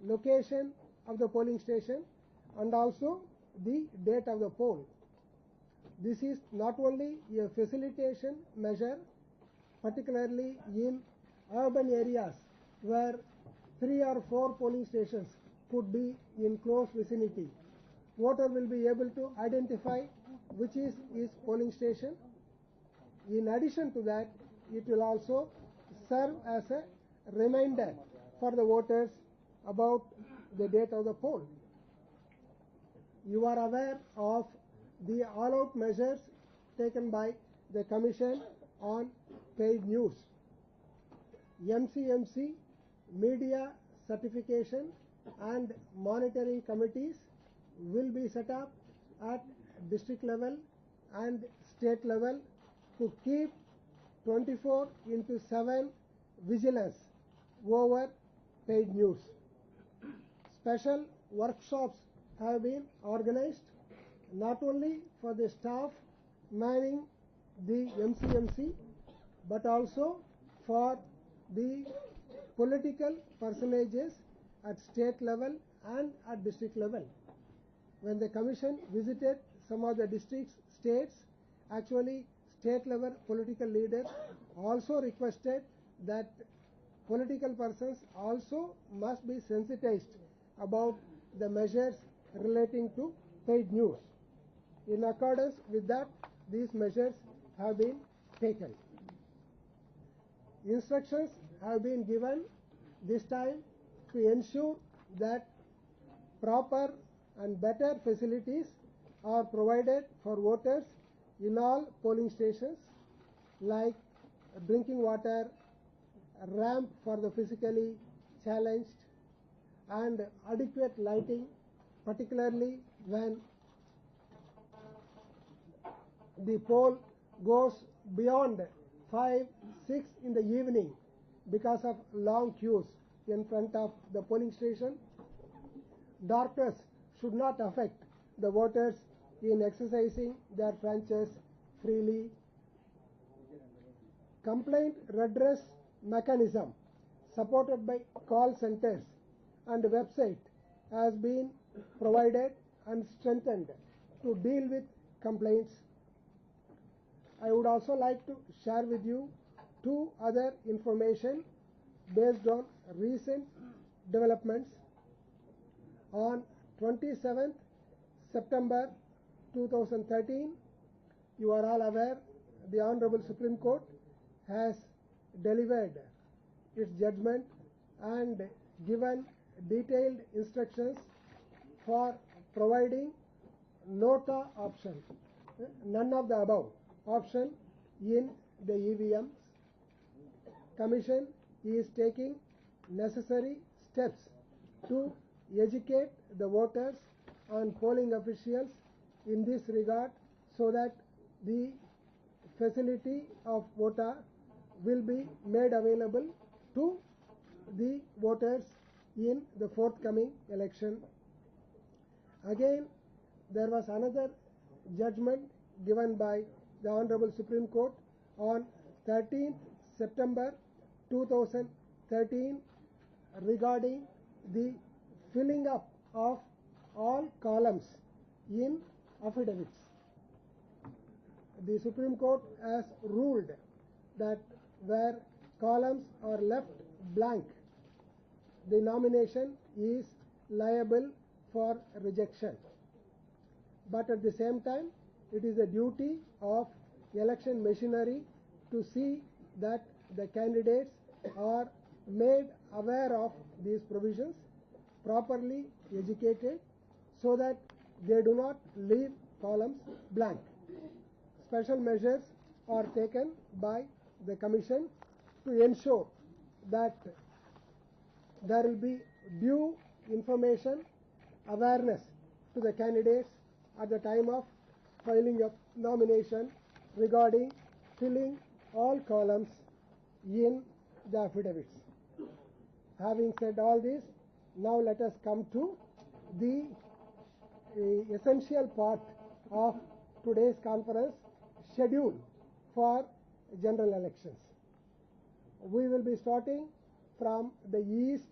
location of the polling station and also the date of the poll. This is not only a facilitation measure, particularly in urban areas where 3 or 4 polling stations could be in close vicinity. Voter will be able to identify which is his polling station. In addition to that, it will also serve as a reminder for the voters about the date of the poll. You are aware of the all-out measures taken by the Commission on paid news. MCMC, media certification and monitoring committees will be set up at district level and state level to keep 24/7 vigilance over paid news. Special workshops have been organized not only for the staff manning the MCMC but also for the political personages at state level and at district level. When the Commission visited some of the districts, states, actually state level political leaders also requested that political persons also must be sensitized about the measures relating to paid news. In accordance with that, these measures have been taken. Instructions have been given this time to ensure that proper and better facilities are provided for voters in all polling stations, like drinking water, ramp for the physically challenged, and adequate lighting, particularly when the poll goes beyond 5, 6 in the evening because of long queues in front of the polling station. Darkness should not affect the voters in exercising their franchise freely. Complaint redress mechanism supported by call centers and website has been provided and strengthened to deal with complaints. I would also like to share with you 2 other information based on recent developments. On 27th September 2013, you are all aware, the Honorable Supreme Court has delivered its judgment and given detailed instructions for providing nota option, none of the above option in the EVMs. Commission is taking necessary steps to educate the voters and polling officials in this regard so that the facility of voter will be made available to the voters in the forthcoming election. Again, there was another judgment given by the Honorable Supreme Court on 13th September 2013 regarding the filling up of all columns in affidavits. The Supreme Court has ruled that where columns are left blank, the nomination is liable for rejection. But at the same time, it is the duty of election machinery to see that the candidates are made aware of these provisions, properly educated, so that they do not leave columns blank. Special measures are taken by the Commission to ensure that there will be due information, awareness to the candidates at the time of filing of nomination regarding filling all columns in the affidavits. Having said all this, now let us come to the essential part of today's conference, schedule for general elections. We will be starting from the east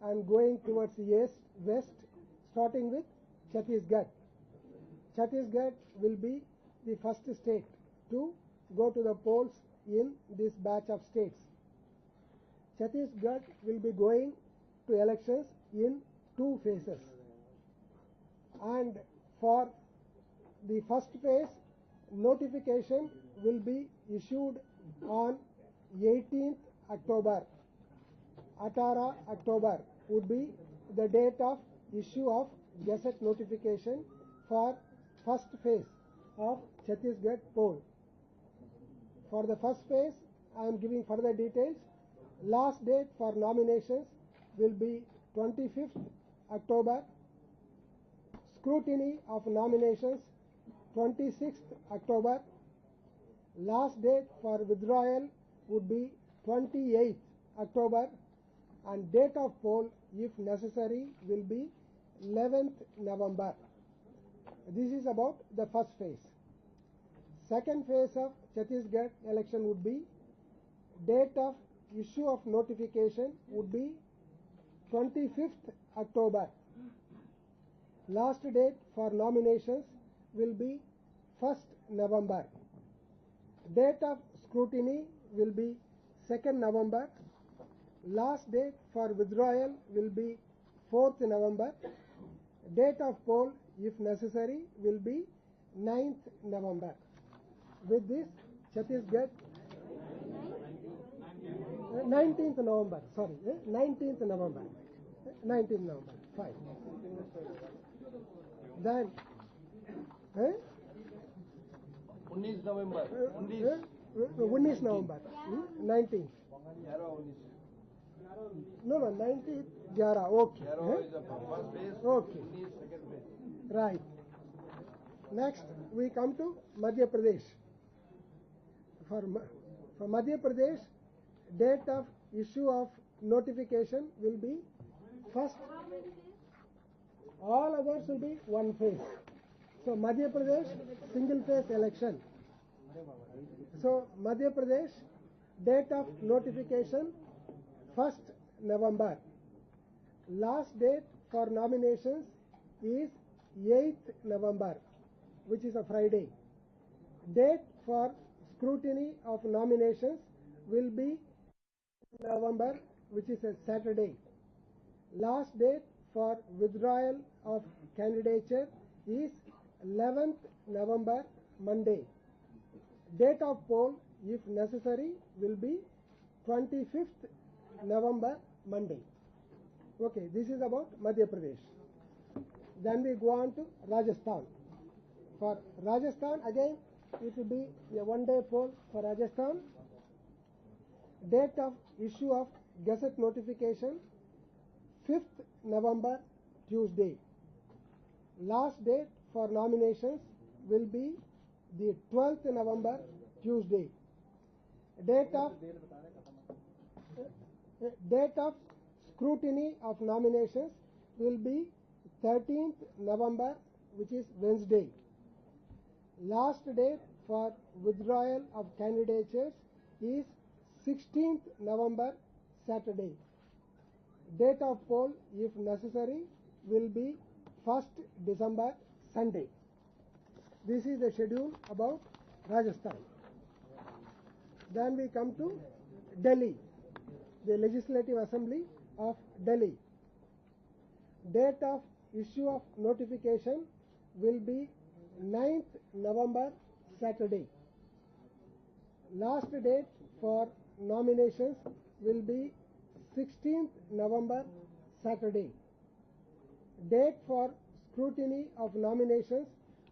and going towards west, starting with Chhattisgarh. Chhattisgarh will be the first state to go to the polls in this batch of states. Chhattisgarh will be going to elections in 2 phases. And for the first phase, notification will be issued on 18th October. 18 October would be the date of issue of Gazette notification for first phase of Chhattisgarh poll. For the first phase, I am giving further details. Last date for nominations will be 25th October. Scrutiny of nominations 26th October. Last date for withdrawal would be 28th October, and date of poll, if necessary, will be 11th November. This is about the first phase. Second phase of Chhattisgarh election would be date of issue of notification would be 25th October. Last date for nominations will be 1st November. Date of scrutiny will be 2nd November. Last date for withdrawal will be 4th November. Date of poll, if necessary, will be 9th November. With this, Chhattisgarh 19th November, sorry, 19th November. 19th November, fine. Then 19 November. 19 November, 19th. No, 19th, 11, okay. 11 is the first phase, Okay. 19 is second phase. Right. Next, we come to Madhya Pradesh. For Madhya Pradesh, date of issue of notification will be first. All others will be one phase. So Madhya Pradesh, single phase election. So Madhya Pradesh, date of notification 1st November. Last date for nominations is 8th November, which is a Friday. Date for scrutiny of nominations will be November, which is a Saturday. Last date for withdrawal of candidature is 11th November, Monday. Date of poll, if necessary, will be 25th November, Monday. Okay, this is about Madhya Pradesh. Then we go on to Rajasthan. For Rajasthan, again, it will be a one-day poll for Rajasthan. Date of issue of Gazette notification 5th November, Tuesday. Last date for nominations will be the 12th November, Tuesday. Date of scrutiny of nominations will be 13th November, which is Wednesday. Last date for withdrawal of candidatures is 16th November, Saturday. Date of poll, if necessary, will be 1st December, Sunday. This is the schedule about Rajasthan. Then we come to Delhi, the Legislative Assembly of Delhi. Date of issue of notification will be 9th November, Saturday. Last date for nominations will be 16th November, Saturday. Date for scrutiny of nominations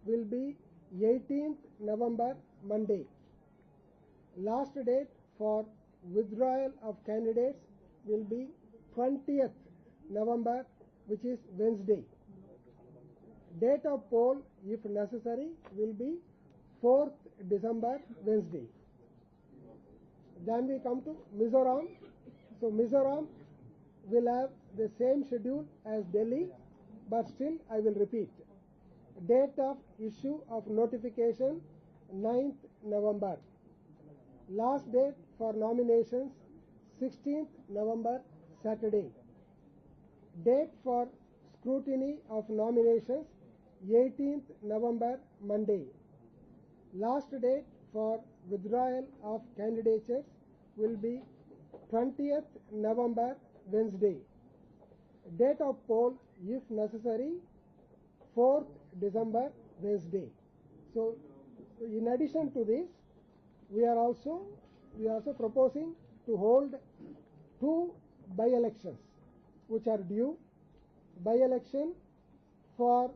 will be 18th November, Monday. Last date for withdrawal of candidates will be 20th November, which is Wednesday. Date of poll, if necessary, will be 4th December, Wednesday. Then we come to Mizoram. So Mizoram will have the same schedule as Delhi, but still I will repeat. Date of issue of notification 9th November. Last date for nominations 16th November, Saturday. Date for scrutiny of nominations 18th November Monday. Last date for withdrawal of candidatures will be 20th November Wednesday. Date of poll, if necessary, 4th December Wednesday. So in addition to this, we are also proposing to hold 2 by-elections which are due. By-election for